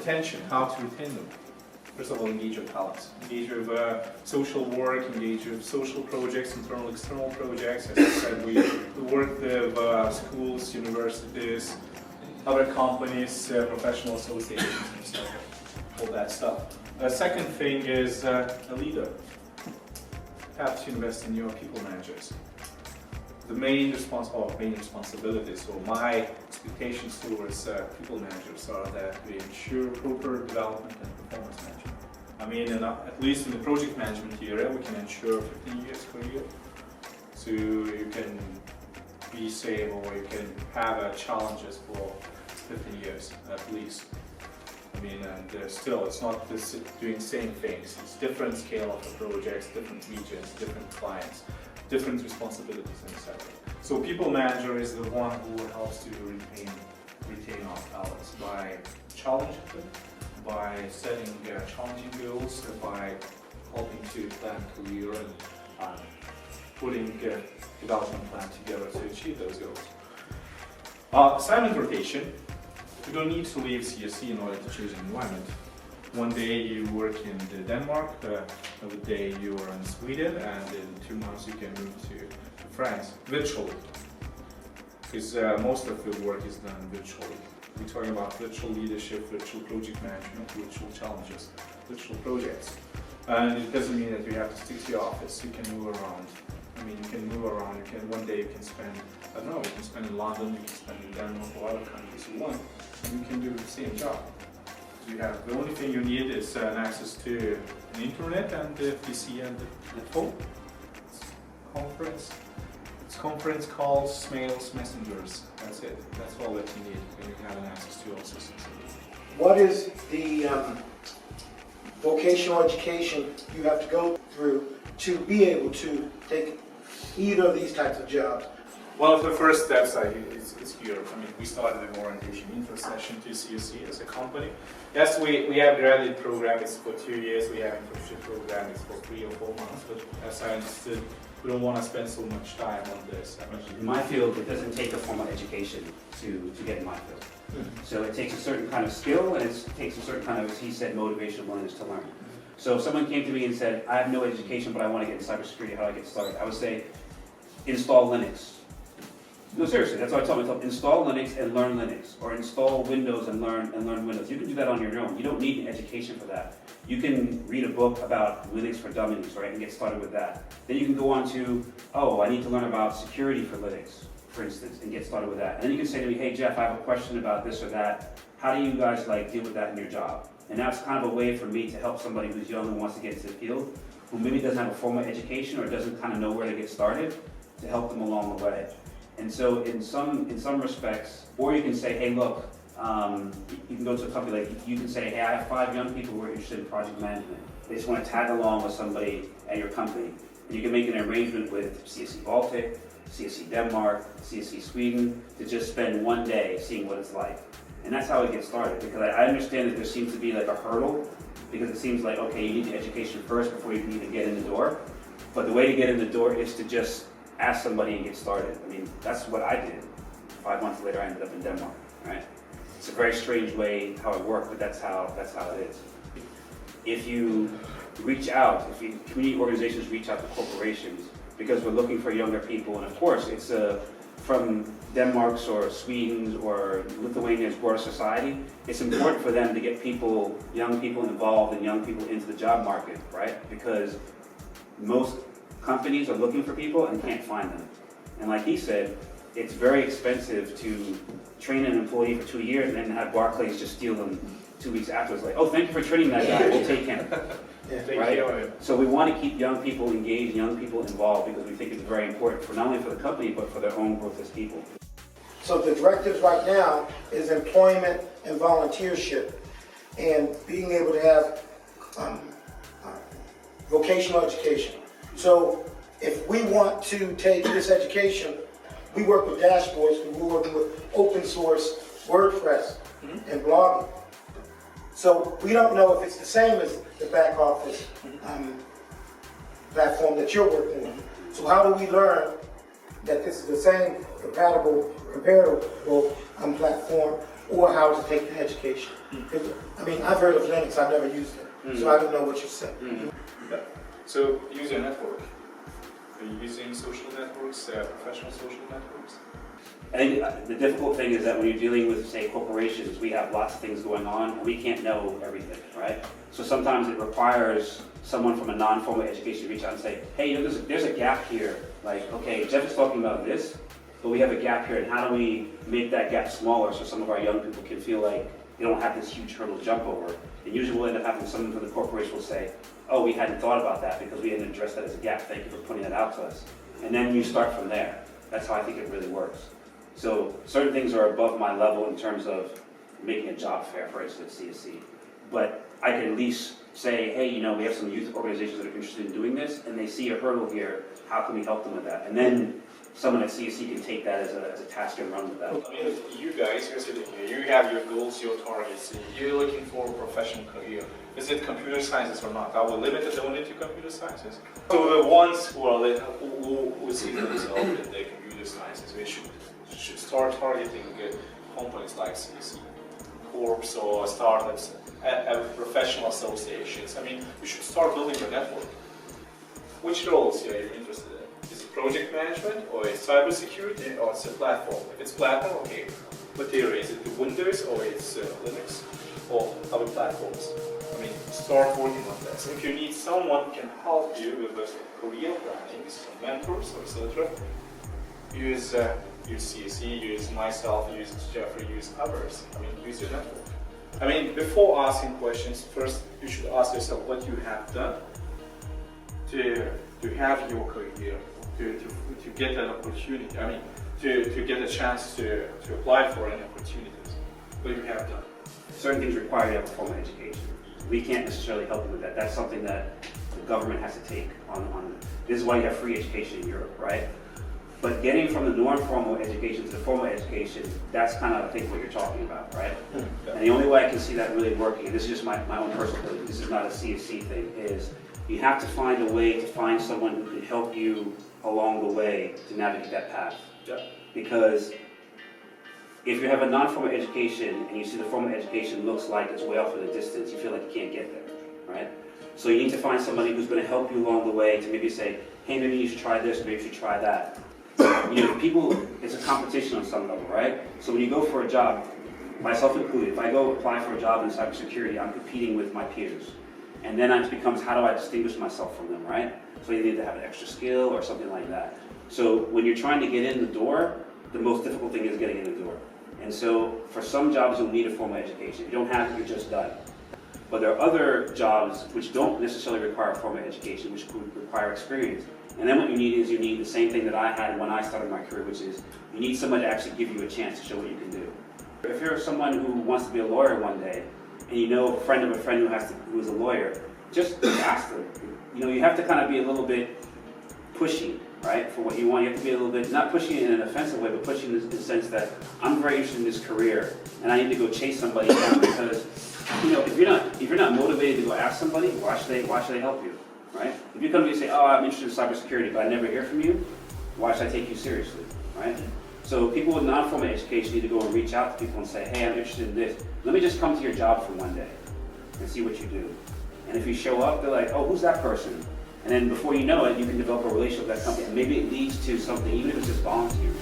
retention, how to retain them. First of all, engage your talents. Engage with social work, engage with social projects, internal, external projects. As I said, we work with schools, universities, other companies, professional associations, and stuff, all that stuff. Second thing is a leader. You have to invest in your people managers. The main responsibilities, or my expectations towards people managers are that we ensure proper development and performance management. I mean, at least in the project management area, we can ensure 15 years career. So you can be safe, or you can have challenges for 15 years at least. I mean, and still, it's not just doing the same things. It's different scale of the projects, different regions, different clients, different responsibilities, etc. So people manager is the one who helps to retain our talents by challenging them, by setting challenging goals, by helping to plan career and putting a development plan together to achieve those goals. Assignment rotation. You don't need to leave CSC in order to choose an environment. One day you work in Denmark, another day you are in Sweden, and in 2 months you can move to France virtually. Because most of the work is done virtually. We're talking about virtual leadership, virtual project management, virtual challenges, virtual projects. And it doesn't mean that you have to stick to your office. You can move around. I mean, you can move around. One day you can spend, I don't know, you can spend in London, you can spend in Denmark or other countries you want, and you can do the same job. The only thing you need is an access to an internet and the PC and the phone. It's conference calls, mails, messengers. That's it. That's all that you need, and you have an access to all systems. What is the vocational education you have to go through to be able to take either of these types of jobs? One of the first steps is here. I mean, we started an orientation intro session to CSC as a company. Yes, we have graduate program, it's for 2 years. We have internship program, it's for 3 or 4 months. But as I understood, we don't want to spend so much time on this. In my field, it doesn't take a formal education to get in my field. So it takes a certain kind of skill, and it takes a certain kind of, as he said, motivation willingness to learn. So if someone came to me and said, I have no education, but I want to get in cybersecurity, how do I get started? I would say, install Linux. No, seriously, that's what I tell myself. Install Linux and learn Linux, or install Windows and learn Windows. You can do that on your own. You don't need an education for that. You can read a book about Linux for dummies, right, and get started with that. Then you can go on to, oh, I need to learn about security for Linux, for instance, and get started with that. And then you can say to me, hey Jeff, I have a question about this or that. How do you guys deal with that in your job? And that's kind of a way for me to help somebody who's young and wants to get into the field, who maybe doesn't have a formal education or doesn't kind of know where to get started, to help them along the way. And so in some respects, or you can say, hey, look, you can go to a company like, you can say, hey, I have 5 young people who are interested in project management. They just want to tag along with somebody at your company. And you can make an arrangement with CSC Baltic, CSC Denmark, CSC Sweden, to just spend 1 day seeing what it's like. And that's how it gets started, because I understand that there seems to be like a hurdle, because it seems like, okay, you need the education first before you can even get in the door. But the way to get in the door is to just ask somebody and get started. I mean, that's what I did. 5 months later, I ended up in Denmark, right? It's a very strange way how it worked, but that's how it is. If you reach out, if community organizations reach out to corporations, because we're looking for younger people, and of course, it's from Denmark's or Sweden's or Lithuania's broader society, it's important for them to get young people involved and young people into the job market, right? Because most companies are looking for people and can't find them. And like he said, it's very expensive to train an employee for 2 years and then have Barclays just steal them 2 weeks afterwards. Like, oh, thank you for training that guy, we'll take him. Right? So we want to keep young people engaged, young people involved, because we think it's very important for not only for the company, but for their own growth as people. So the directives right now is employment and volunteership, and being able to have vocational education. So if we want to take this education, we work with dashboards, we work with open source WordPress and blogging. So we don't know if it's the same as the back office platform that you're working on. So how do we learn that this is the same comparable platform or how to take the education. I mean, I've heard of Linux, I've never used it, so I don't know what you said. Yeah. So user network. Are you using social networks, professional social networks? I think the difficult thing is that when you're dealing with, say, corporations, we have lots of things going on, and we can't know everything, right? So sometimes it requires someone from a non-formal education to reach out and say, hey, you know, there's a gap here. Like, okay, Jeff is talking about this, but we have a gap here, and how do we make that gap smaller so some of our young people can feel like they don't have this huge hurdle to jump over? And usually we'll end up having someone from the corporation will say, oh, we hadn't thought about that because we hadn't addressed that as a gap. Thank you for pointing that out to us. And then you start from there. That's how I think it really works. So certain things are above my level in terms of making a job fair, for instance, CSC. But I can at least say, hey, you know, we have some youth organizations that are interested in doing this, and they see a hurdle here. How can we help them with that? And then someone at CSC can take that as a task and run with that. I mean, you guys, you're sitting here, you have your goals, your targets, you're looking for a professional career. Is it computer sciences or not? Are we limited only to computer sciences? So the ones who see themselves in the computer sciences, we should start targeting companies like CSC, corps or startups, and professional associations. I mean, we should start building a network. Which roles are you interested in? Is it project management, or is it cybersecurity, or it's a platform? If it's platform, okay. What area? Is it Windows, or it's Linux, or other platforms? I mean, start working on this. If you need someone who can help you with the career planning, some mentors, etc., use CSC, use myself, use Jeffrey, use others. I mean, use your network. I mean, before asking questions, first you should ask yourself what you have done to have your career, to get an opportunity. I mean, to get a chance to apply for any opportunities. What you have done. Certain things require you to have a formal education. We can't necessarily help you with that. That's something that the government has to take on. This is why you have free education in Europe, right? But getting from the non-formal education to the formal education, that's kind of, I think, what you're talking about, right? Yeah. And the only way I can see that really working, and this is just my own personal opinion, this is not a CSC thing, is you have to find a way to find someone who can help you along the way to navigate that path. Yeah. Because if you have a non-formal education and you see the formal education looks like it's way off in the distance, you feel like you can't get there, right? So you need to find somebody who's going to help you along the way to maybe say, hey, maybe you should try this, maybe you should try that. You know, people, it's a competition on some level, right? So when you go for a job, myself included, if I go apply for a job in cybersecurity, I'm competing with my peers. And then it becomes, how do I distinguish myself from them, right? So you need to have an extra skill or something like that. So when you're trying to get in the door, the most difficult thing is getting in the door. And so for some jobs, you'll need a formal education. If you don't have it, you're just done. But there are other jobs which don't necessarily require formal education, which could require experience. And then what you need is you need the same thing that I had when I started my career, which is you need someone to actually give you a chance to show what you can do. If you're someone who wants to be a lawyer one day, and you know a friend of a friend who is a lawyer, just ask them. You know, you have to kind of be a little bit pushy, right, for what you want. You have to be a little bit, not pushing in an offensive way, but pushing in the sense that I'm very interested in this career, and I need to go chase somebody down because, you know, if you're not motivated to go ask somebody, why should they help you, right? If you come to me and say, oh, I'm interested in cybersecurity, but I never hear from you, why should I take you seriously, right? So people with non-formal education need to go and reach out to people and say, hey, I'm interested in this. Let me just come to your job for one day and see what you do. And if you show up, they're like, oh, who's that person? And then before you know it, you can develop a relationship with that company, and maybe it leads to something, even if it's just volunteering.